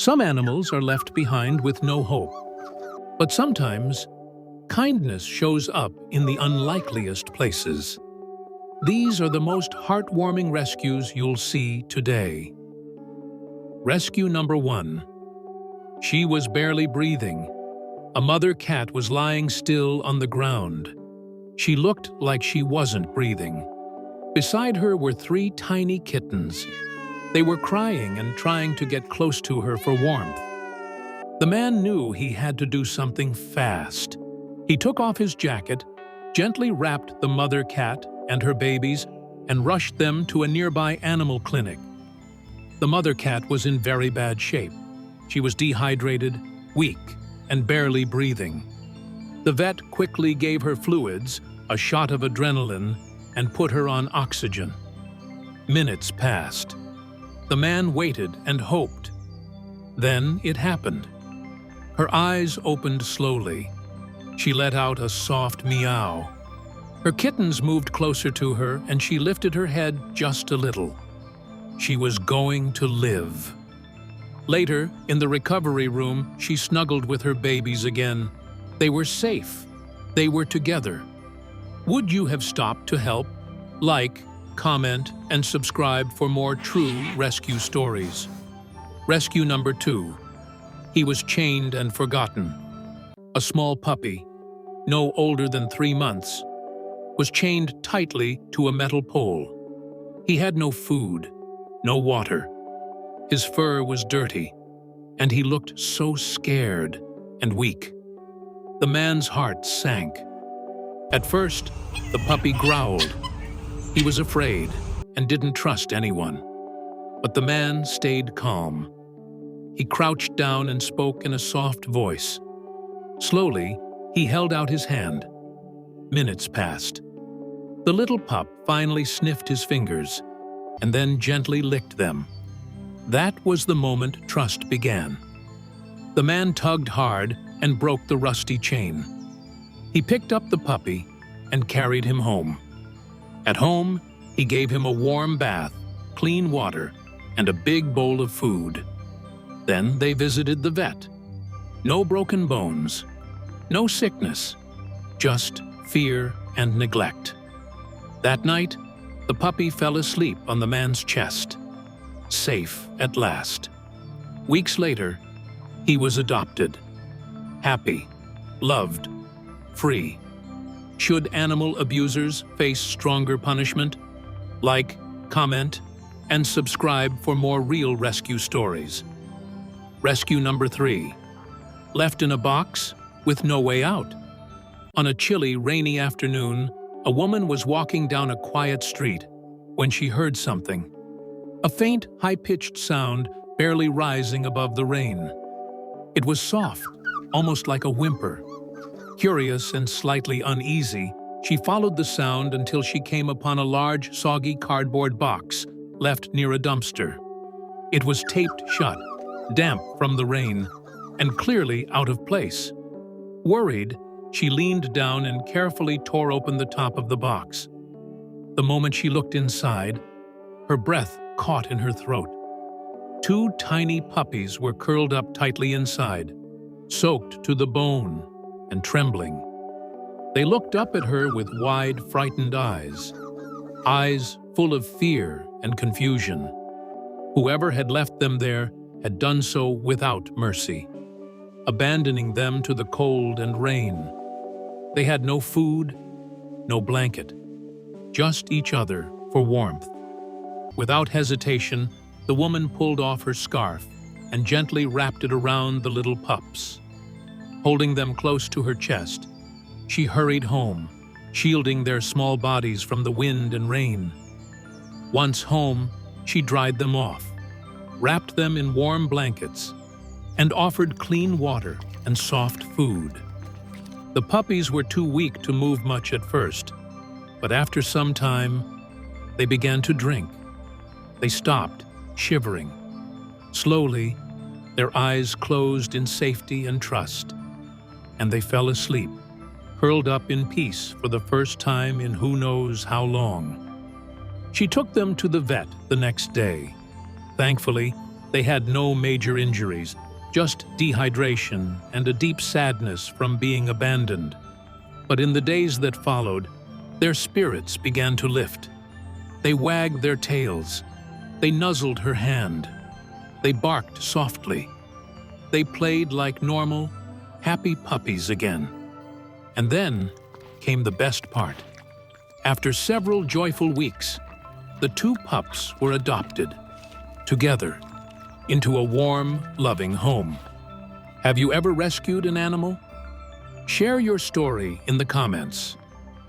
Some animals are left behind with no hope. But sometimes, kindness shows up in the unlikeliest places. These are the most heartwarming rescues you'll see today. Rescue number 1. She was barely breathing. A mother cat was lying still on the ground. She looked like she wasn't breathing. Beside her were 3 tiny kittens. They were crying and trying to get close to her for warmth. The man knew he had to do something fast. He took off his jacket, gently wrapped the mother cat and her babies, and rushed them to a nearby animal clinic. The mother cat was in very bad shape. She was dehydrated, weak, and barely breathing. The vet quickly gave her fluids, a shot of adrenaline, and put her on oxygen. Minutes passed. The man waited and hoped. Then it happened. Her eyes opened slowly. She let out a soft meow. Her kittens moved closer to her, and she lifted her head just a little. She was going to live. Later, in the recovery room, she snuggled with her babies again. They were safe. They were together. Would you have stopped to help? Like, comment, and subscribe for more true rescue stories. Rescue number 2. He was chained and forgotten. A small puppy, no older than 3 months, was chained tightly to a metal pole. He had no food, no water. His fur was dirty, and he looked so scared and weak. The man's heart sank. At first, the puppy growled. He was afraid and didn't trust anyone. But the man stayed calm. He crouched down and spoke in a soft voice. Slowly, he held out his hand. Minutes passed. The little pup finally sniffed his fingers and then gently licked them. That was the moment trust began. The man tugged hard and broke the rusty chain. He picked up the puppy and carried him home. At home, he gave him a warm bath, clean water, and a big bowl of food. Then they visited the vet. No broken bones, no sickness, just fear and neglect. That night, the puppy fell asleep on the man's chest, safe at last. Weeks later, he was adopted. Happy, loved, free. Should animal abusers face stronger punishment? Like, comment, and subscribe for more real rescue stories. Rescue number 3. Left in a box with no way out. On a chilly, rainy afternoon, a woman was walking down a quiet street when she heard something. A faint, high-pitched sound barely rising above the rain. It was soft, almost like a whimper. Curious and slightly uneasy, she followed the sound until she came upon a large, soggy cardboard box left near a dumpster. It was taped shut, damp from the rain, and clearly out of place. Worried, she leaned down and carefully tore open the top of the box. The moment she looked inside, her breath caught in her throat. 2 tiny puppies were curled up tightly inside, soaked to the bone and trembling. They looked up at her with wide, frightened eyes full of fear and confusion. Whoever had left them there had done so without mercy, abandoning them to the cold and rain. They had no food, no blanket, just each other for warmth. Without hesitation, the woman pulled off her scarf and gently wrapped it around the little pups. Holding them close to her chest, she hurried home, shielding their small bodies from the wind and rain. Once home, she dried them off, wrapped them in warm blankets, and offered clean water and soft food. The puppies were too weak to move much at first, but after some time, they began to drink. They stopped, shivering. Slowly, their eyes closed in safety and trust, and they fell asleep, curled up in peace for the first time in who knows how long. She took them to the vet the next day. Thankfully, They had no major injuries, just dehydration and a deep sadness from being abandoned. But in the days that followed, their spirits began to lift. They wagged their tails. They nuzzled her hand. They barked softly. They played like normal, happy puppies again. And then came the best part. After several joyful weeks, the two pups were adopted, together, into a warm, loving home. Have you ever rescued an animal? Share your story in the comments.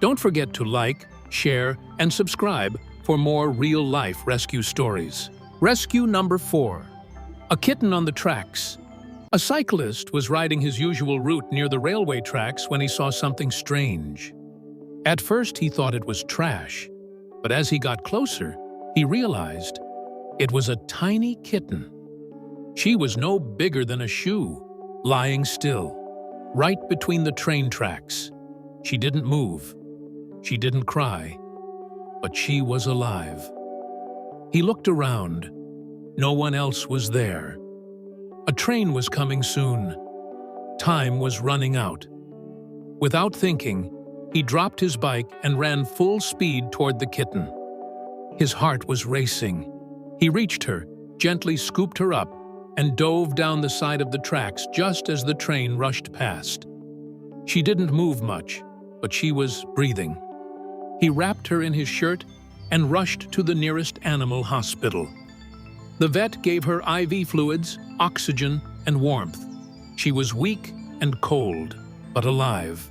Don't forget to like, share, and subscribe for more real-life rescue stories. Rescue number 4. A kitten on the tracks. A cyclist was riding his usual route near the railway tracks when he saw something strange. At first, he thought it was trash, but as he got closer, he realized it was a tiny kitten. She was no bigger than a shoe, lying still, right between the train tracks. She didn't move. She didn't cry, but she was alive. He looked around. No one else was there. A train was coming soon. Time was running out. Without thinking, he dropped his bike and ran full speed toward the kitten. His heart was racing. He reached her, gently scooped her up, and dove down the side of the tracks just as the train rushed past. She didn't move much, but she was breathing. He wrapped her in his shirt and rushed to the nearest animal hospital. The vet gave her IV fluids, oxygen, and warmth. She was weak and cold, but alive.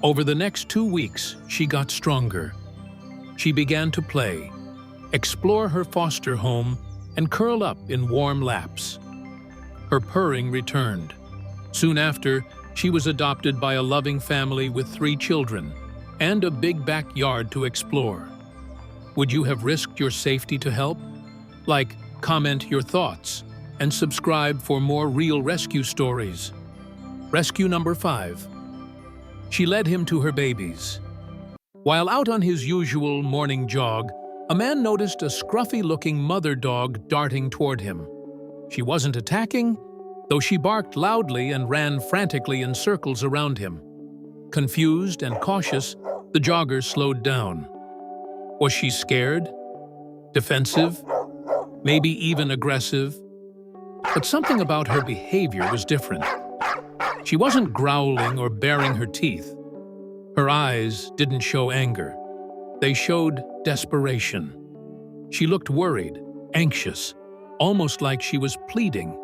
Over the next 2 weeks, she got stronger. She began to play, explore her foster home, and curl up in warm laps. Her purring returned. Soon after, she was adopted by a loving family with 3 children and a big backyard to explore. Would you have risked your safety to help? Like, comment your thoughts, and subscribe for more real rescue stories. Rescue number 5. She led him to her babies. While out on his usual morning jog, a man noticed a scruffy-looking mother dog darting toward him. She wasn't attacking, though she barked loudly and ran frantically in circles around him. Confused and cautious, the jogger slowed down. Was she scared? Defensive? Maybe even aggressive? But something about her behavior was different. She wasn't growling or baring her teeth. Her eyes didn't show anger. They showed desperation. She looked worried, anxious, almost like she was pleading.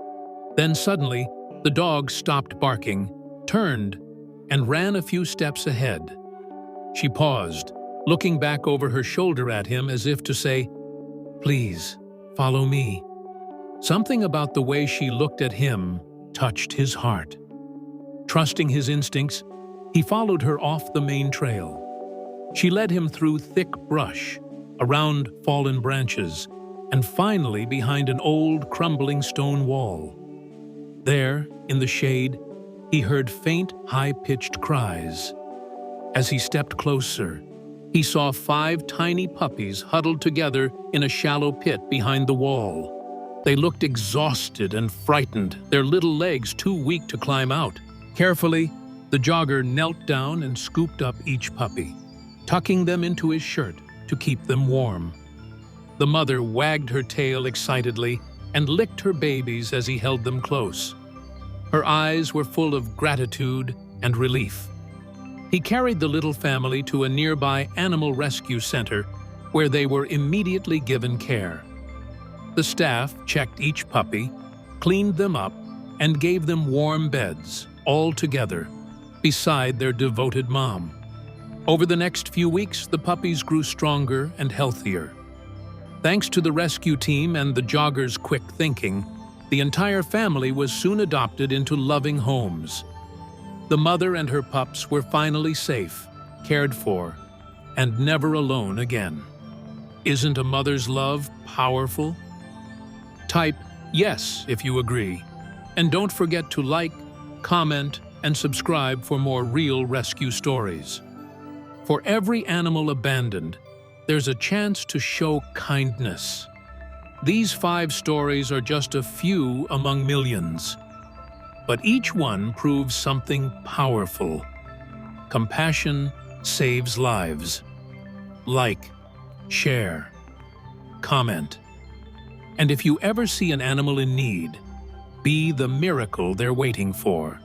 Then suddenly, the dog stopped barking, turned, and ran a few steps ahead. She paused, looking back over her shoulder at him as if to say, "Please, follow me." Something about the way she looked at him touched his heart. Trusting his instincts, he followed her off the main trail. She led him through thick brush, around fallen branches, and finally behind an old, crumbling stone wall. There, in the shade, he heard faint, high-pitched cries. As he stepped closer, he saw 5 tiny puppies huddled together in a shallow pit behind the wall. They looked exhausted and frightened, their little legs too weak to climb out. Carefully, the jogger knelt down and scooped up each puppy, tucking them into his shirt to keep them warm. The mother wagged her tail excitedly and licked her babies as he held them close. Her eyes were full of gratitude and relief. He carried the little family to a nearby animal rescue center where they were immediately given care. The staff checked each puppy, cleaned them up, and gave them warm beds, all together, beside their devoted mom. Over the next few weeks, the puppies grew stronger and healthier. Thanks to the rescue team and the jogger's quick thinking, the entire family was soon adopted into loving homes. The mother and her pups were finally safe, cared for, and never alone again. Isn't a mother's love powerful? Type yes if you agree, and don't forget to like, comment, and subscribe for more real rescue stories. For every animal abandoned, there's a chance to show kindness. These 5 stories are just a few among millions, but each one proves something powerful. Compassion saves lives. Like, share, comment. And if you ever see an animal in need, be the miracle they're waiting for.